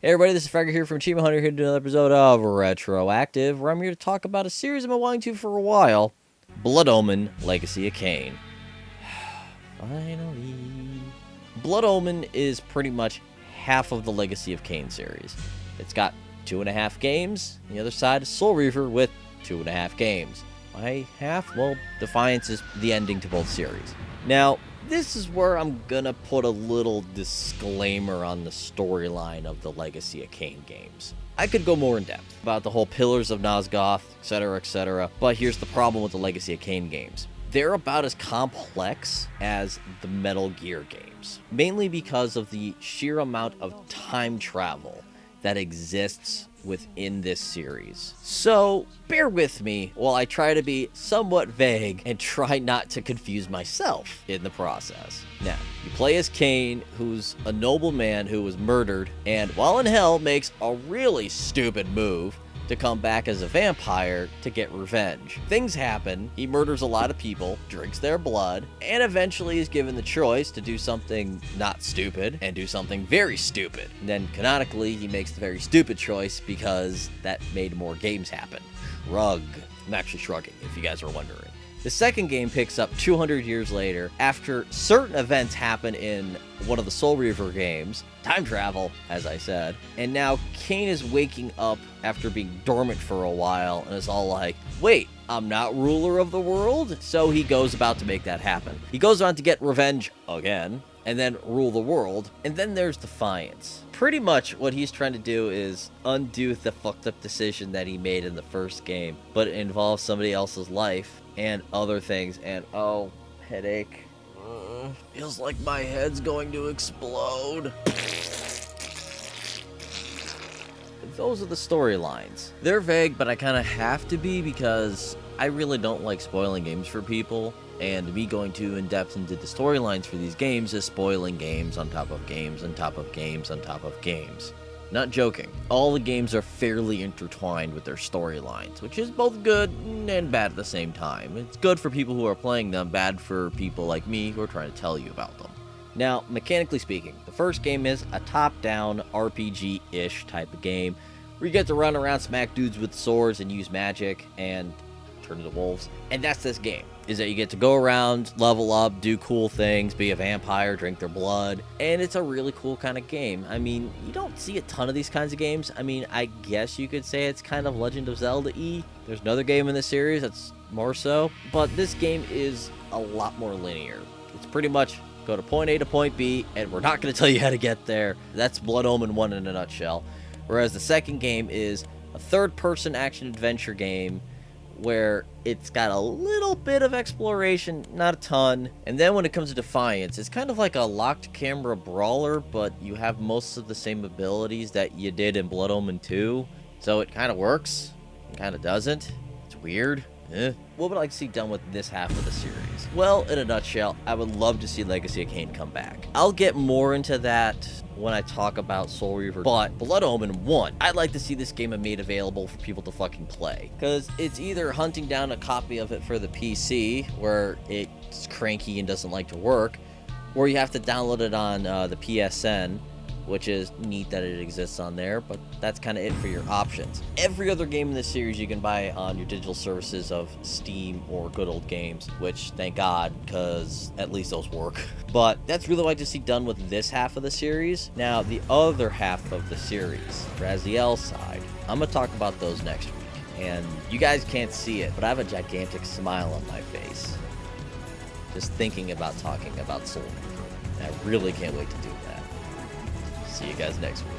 Hey everybody, this is Fragger here from Achievement Hunter here to do another episode of Retroactive, where I'm here to talk about a series I've been wanting to for a while, Blood Omen: Legacy of Kain. Finally. Blood Omen is pretty much half of the Legacy of Kain series. It's got 2.5 games, and the other side is Soul Reaver with 2.5 games. My half? Well, Defiance is the ending to both series. Now, this is where I'm gonna put a little disclaimer on the storyline of the Legacy of Kain games. I could go more in depth about the whole Pillars of Nosgoth, etc., but here's the problem with the Legacy of Kain games. They're about as complex as the Metal Gear games, mainly because of the sheer amount of time travel that exists within this series. So bear with me while I try to be somewhat vague and try not to confuse myself in the process. Now, you play as Kain, who's a noble man who was murdered, and while in hell makes a really stupid move to come back as a vampire to get revenge. Things happen, he murders a lot of people, drinks their blood, and eventually is given the choice to do something not stupid and do something very stupid. And then canonically, he makes the very stupid choice because that made more games happen. Shrug. I'm actually shrugging, if you guys are wondering. The second game picks up 200 years later after certain events happen in one of the Soul Reaver games, time travel, as I said, and now Kain is waking up after being dormant for a while and is all like, wait, I'm not ruler of the world? So he goes about to make that happen. He goes on to get revenge again, and then rule the world, and then there's Defiance. Pretty much what he's trying to do is undo the fucked up decision that he made in the first game, but it involves somebody else's life and other things, and oh, headache. Feels like my head's going to explode. Those are the storylines. They're vague, but I kind of have to be because I really don't like spoiling games for people, and me going too in-depth into the storylines for these games is spoiling games on top of games on top of games on top of games. Not joking. All the games are fairly intertwined with their storylines, which is both good and bad at the same time. It's good for people who are playing them, bad for people like me who are trying to tell you about them. Now, mechanically speaking, the first game is a top-down RPG-ish type of game where you get to run around, smack dudes with swords, and use magic, and turn into wolves. And that's this game, is that you get to go around, level up, do cool things, be a vampire, drink their blood, and it's a really cool kind of game. I mean, you don't see a ton of these kinds of games. I mean, I guess you could say it's kind of Legend of Zelda-y. There's another game in this series that's more so, but this game is a lot more linear. It's pretty much go to point A to point B, and we're not going to tell you how to get there. That's Blood Omen 1 in a nutshell. Whereas the second game is a third-person action-adventure game where it's got a little bit of exploration, not a ton. And then when it comes to Defiance, it's kind of like a locked camera brawler, but you have most of the same abilities that you did in Blood Omen 2. So it kind of works, it kind of doesn't. It's weird. What would I like to see done with this half of the series? Well, in a nutshell, I would love to see Legacy of Kain come back. I'll get more into that when I talk about Soul Reaver, but Blood Omen 1, I'd like to see this game made available for people to fucking play. Because it's either hunting down a copy of it for the PC, where it's cranky and doesn't like to work, or you have to download it on the PSN, which is neat that it exists on there, but that's kind of it for your options. Every other game in this series you can buy on your digital services of Steam or Good Old Games, which thank God, because at least those work. But that's really what I'd like to see done with this half of the series. Now, the other half of the series, Raziel's side, I'm going to talk about those next week. And you guys can't see it, but I have a gigantic smile on my face just thinking about talking about Soul Reaver. And I really can't wait to do that. See you guys next week.